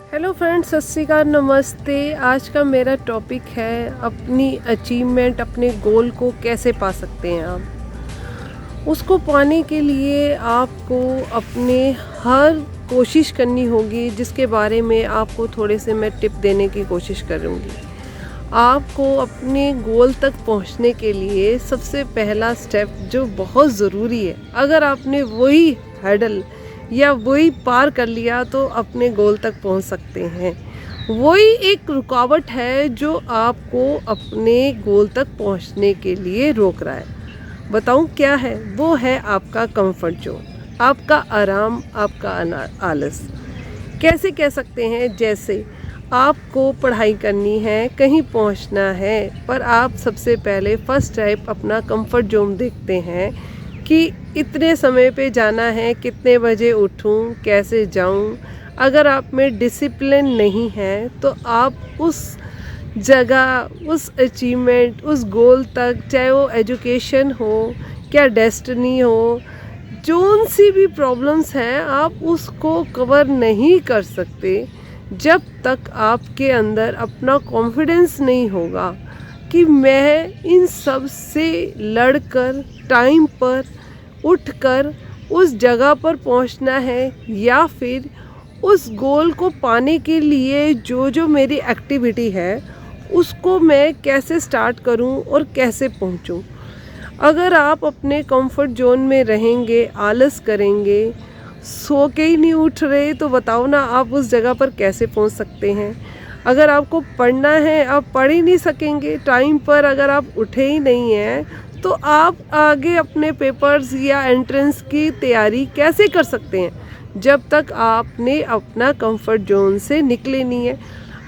Hello friends, सत श्री अकाल, नमस्ते। आज का मेरा टॉपिक है अपनी अचीवमेंट, अपने गोल को कैसे पा सकते हैं आप। उसको पाने के लिए आपको अपने हर कोशिश करनी होगी, जिसके बारे में आपको थोड़े से मैं टिप देने की कोशिश करूँगी। आपको अपने गोल तक पहुँचने के लिए सबसे पहला स्टेप जो बहुत ज़रूरी है, अगर आपने वही हर्डल या वही पार कर लिया तो अपने गोल तक पहुंच सकते हैं। वही एक रुकावट है जो आपको अपने गोल तक पहुंचने के लिए रोक रहा है। बताऊं क्या है? वो है आपका कंफर्ट जोन, आपका आराम, आपका आलस। कैसे कह सकते हैं? जैसे आपको पढ़ाई करनी है, कहीं पहुंचना है, पर आप सबसे पहले फर्स्ट स्टेप अपना कंफर्ट जोन देखते हैं कि इतने समय पे जाना है, कितने बजे उठूं, कैसे जाऊं। अगर आप में डिसिप्लिन नहीं है तो आप उस जगह, उस अचीवमेंट, उस गोल तक, चाहे वो एजुकेशन हो, क्या डेस्टिनी हो, जोन सी भी प्रॉब्लम्स हैं, आप उसको कवर नहीं कर सकते जब तक आपके अंदर अपना कॉन्फिडेंस नहीं होगा कि मैं इन सब से लड़कर टाइम पर उठकर उस जगह पर पहुंचना है, या फिर उस गोल को पाने के लिए जो जो मेरी एक्टिविटी है उसको मैं कैसे स्टार्ट करूं और कैसे पहुंचूं। अगर आप अपने कंफर्ट जोन में रहेंगे, आलस करेंगे, सो के ही नहीं उठ रहे, तो बताओ ना आप उस जगह पर कैसे पहुंच सकते हैं। अगर आपको पढ़ना है, आप पढ़ ही नहीं सकेंगे टाइम पर, अगर आप उठे ही नहीं हैं तो आप आगे अपने पेपर्स या एंट्रेंस की तैयारी कैसे कर सकते हैं जब तक आपने अपना कंफर्ट जोन से निकले नहीं है।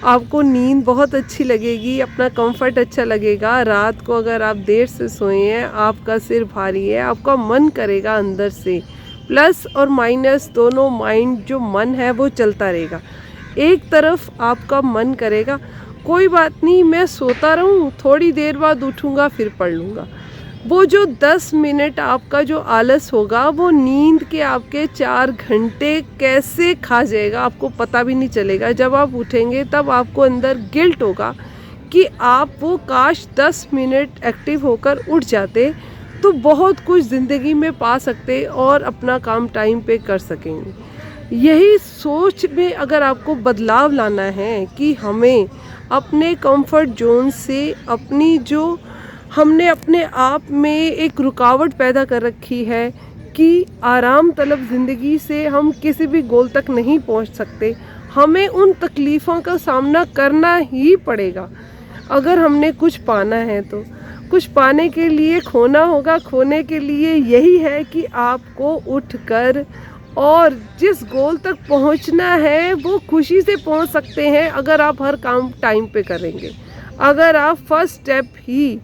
आपको नींद बहुत अच्छी लगेगी, अपना कंफर्ट अच्छा लगेगा। रात को अगर आप देर से सोए हैं, आपका सिर भारी है, आपका मन करेगा अंदर से, प्लस और माइनस दोनों माइंड, जो मन है वो चलता रहेगा। एक तरफ आपका मन करेगा कोई बात नहीं, मैं सोता रहूं, थोड़ी देर बाद उठूंगा फिर पढ़ लूँगा। वो जो 10 मिनट आपका जो आलस होगा, वो नींद के आपके 4 घंटे कैसे खा जाएगा, आपको पता भी नहीं चलेगा। जब आप उठेंगे तब आपको अंदर गिल्ट होगा कि आप वो काश 10 मिनट एक्टिव होकर उठ जाते तो बहुत कुछ ज़िंदगी में पा सकते और अपना काम टाइम पे कर सकेंगे। यही सोच में अगर आपको बदलाव लाना है कि हमें अपने कंफर्ट जोन से, अपनी जो हमने अपने आप में एक रुकावट पैदा कर रखी है कि आराम तलब ज़िंदगी से हम किसी भी गोल तक नहीं पहुंच सकते, हमें उन तकलीफ़ों का सामना करना ही पड़ेगा अगर हमने कुछ पाना है तो। कुछ पाने के लिए खोना होगा, खोने के लिए यही है कि आपको उठकर और जिस गोल तक पहुंचना है वो खुशी से पहुंच सकते हैं अगर आप हर काम टाइम पे करेंगे। अगर आप फर्स्ट स्टेप ही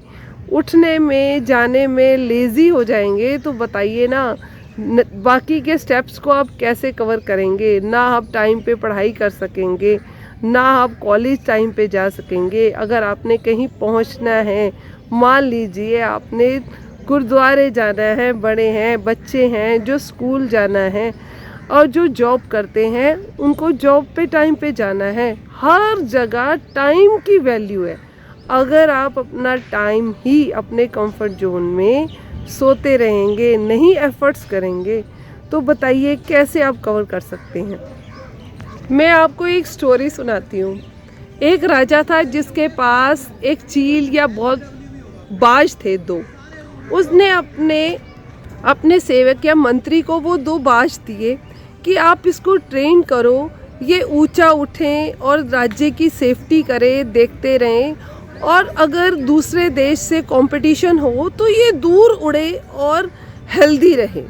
उठने में, जाने में लेज़ी हो जाएंगे तो बताइए ना, बाकी के स्टेप्स को आप कैसे कवर करेंगे। ना आप टाइम पे पढ़ाई कर सकेंगे, ना आप कॉलेज टाइम पे जा सकेंगे। अगर आपने कहीं पहुंचना है, मान लीजिए आपने गुरुद्वारे जाना है, बड़े हैं, बच्चे हैं जो स्कूल जाना है, और जो जॉब करते हैं उनको जॉब पे टाइम पे जाना है। हर जगह टाइम की वैल्यू है। अगर आप अपना टाइम ही अपने कंफर्ट जोन में सोते रहेंगे, नहीं एफर्ट्स करेंगे, तो बताइए कैसे आप कवर कर सकते हैं। मैं आपको एक स्टोरी सुनाती हूँ। एक राजा था जिसके पास एक चील या बहुत बाज थे 2। उसने अपने सेवक या मंत्री को वो 2 बाज दिए कि आप इसको ट्रेन करो, ये ऊंचा उठें और राज्य की सेफ्टी करें, देखते रहें, और अगर दूसरे देश से कंपटीशन हो तो ये दूर उड़े और हेल्दी रहे।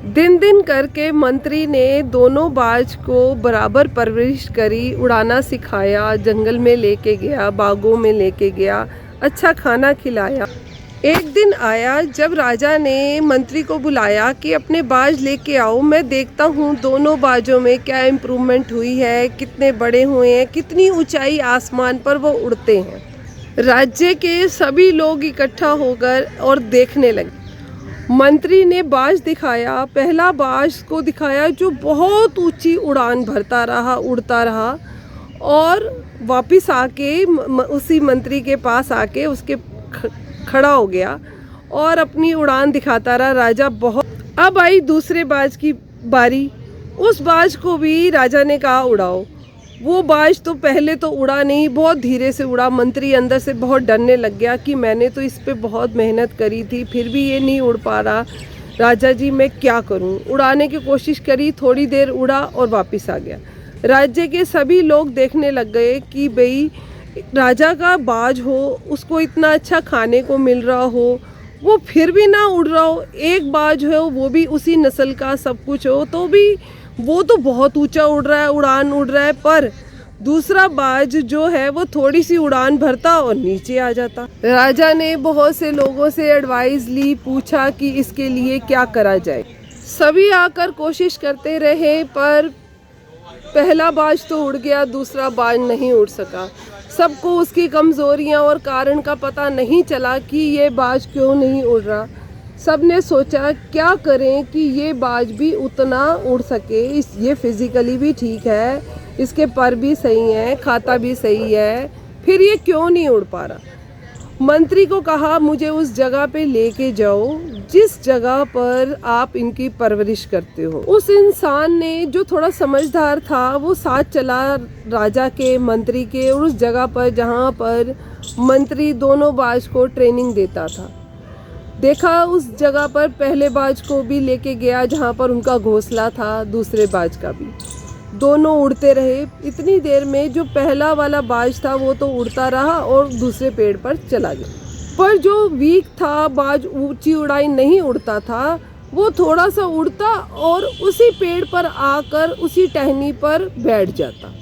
दिन दिन करके मंत्री ने दोनों बाज को बराबर परवरिश करी, उड़ाना सिखाया, जंगल में लेके गया, बागों में लेके गया, अच्छा खाना खिलाया। एक दिन आया जब राजा ने मंत्री को बुलाया कि अपने बाज लेके आओ, मैं देखता हूँ दोनों बाजों में क्या इम्प्रूवमेंट हुई है, कितने बड़े हुए हैं, कितनी ऊंचाई आसमान पर वो उड़ते हैं। राज्य के सभी लोग इकट्ठा होकर और देखने लगे। मंत्री ने बाज दिखाया, पहला बाज को दिखाया जो बहुत ऊंची उड़ान भरता रहा, उड़ता रहा, और वापस आके उसी मंत्री के पास आके उसके खड़ा हो गया और अपनी उड़ान दिखाता रहा। राजा बहुत। अब आई दूसरे बाज की बारी। उस बाज को भी राजा ने कहा उड़ाओ। वो बाज तो पहले तो उड़ा नहीं, बहुत धीरे से उड़ा। मंत्री अंदर से बहुत डरने लग गया कि मैंने तो इस पे बहुत मेहनत करी थी, फिर भी ये नहीं उड़ पा रहा। राजा जी मैं क्या करूं? उड़ाने की कोशिश करी, थोड़ी देर उड़ा और वापस आ गया। राज्य के सभी लोग देखने लग गए कि भाई राजा का बाज हो, उसको इतना अच्छा खाने को मिल रहा हो, वो फिर भी ना उड़ रहा हो। एक बाज हो, वो भी उसी नस्ल का सब कुछ हो, तो भी वो तो बहुत ऊंचा उड़ रहा है, उड़ान उड़ रहा है। पर दूसरा बाज जो है वो थोड़ी सी उड़ान भरता और नीचे आ जाता। राजा ने बहुत से लोगों से एडवाइस ली, पूछा कि इसके लिए क्या करा जाए। सभी आकर कोशिश करते रहे, पर पहला बाज तो उड़ गया, दूसरा बाज नहीं उड़ सका। सबको उसकी कमज़ोरियां और कारण का पता नहीं चला कि ये बाज क्यों नहीं उड़ रहा। सब ने सोचा क्या करें कि ये बाज भी उतना उड़ सके। ये फिज़िकली भी ठीक है, इसके पर भी सही हैं, खाता भी सही है, फिर ये क्यों नहीं उड़ पा रहा। मंत्री को कहा मुझे उस जगह पे लेके जाओ जिस जगह पर आप इनकी परवरिश करते हो। उस इंसान ने जो थोड़ा समझदार था वो साथ चला राजा के, मंत्री के, और उस जगह पर जहाँ पर मंत्री दोनों बाज को ट्रेनिंग देता था। देखा उस जगह पर पहले बाज को भी लेके गया जहाँ पर उनका घोंसला था, दूसरे बाज का भी। दोनों उड़ते रहे। इतनी देर में जो पहला वाला बाज था वो तो उड़ता रहा और दूसरे पेड़ पर चला गया। पर जो वीक था बाज, ऊंची उड़ाई नहीं उड़ता था, वो थोड़ा सा उड़ता और उसी पेड़ पर आकर उसी टहनी पर बैठ जाता।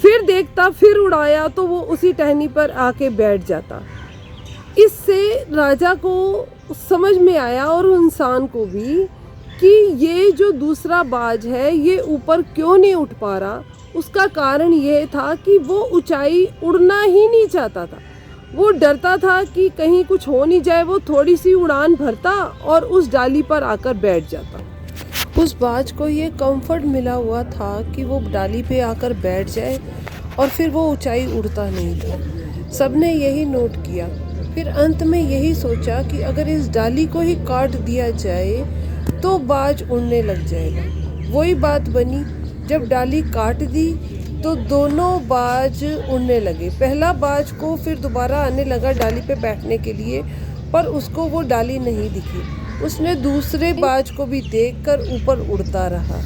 फिर देखता, फिर उड़ाया तो वो उसी टहनी पर आके बैठ जाता। इससे राजा को समझ में आया और इंसान को भी कि ये जो दूसरा बाज है ये ऊपर क्यों नहीं उठ पा रहा। उसका कारण ये था कि वो ऊंचाई उड़ना ही नहीं चाहता था। वो डरता था कि कहीं कुछ हो नहीं जाए। वो थोड़ी सी उड़ान भरता और उस डाली पर आकर बैठ जाता। उस बाज को ये कंफर्ट मिला हुआ था कि वो डाली पे आकर बैठ जाए और फिर वो ऊंचाई उड़ता नहीं था। सबने यही नोट किया। फिर अंत में यही सोचा कि अगर इस डाली को ही काट दिया जाए तो बाज उड़ने लग जाएगा। वही बात बनी, जब डाली काट दी तो दोनों बाज उड़ने लगे। पहला बाज को फिर दोबारा आने लगा डाली पे बैठने के लिए, पर उसको वो डाली नहीं दिखी। उसने दूसरे बाज को भी देखकर ऊपर उड़ता रहा।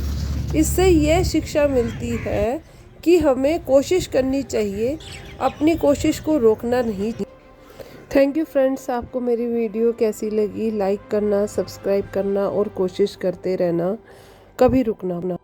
इससे यह शिक्षा मिलती है कि हमें कोशिश करनी चाहिए, अपनी कोशिश को रोकना नहीं। Thank you friends. आपको मेरी वीडियो कैसी लगी? लाइक करना, सब्सक्राइब करना और कोशिश करते रहना, कभी रुकना ना।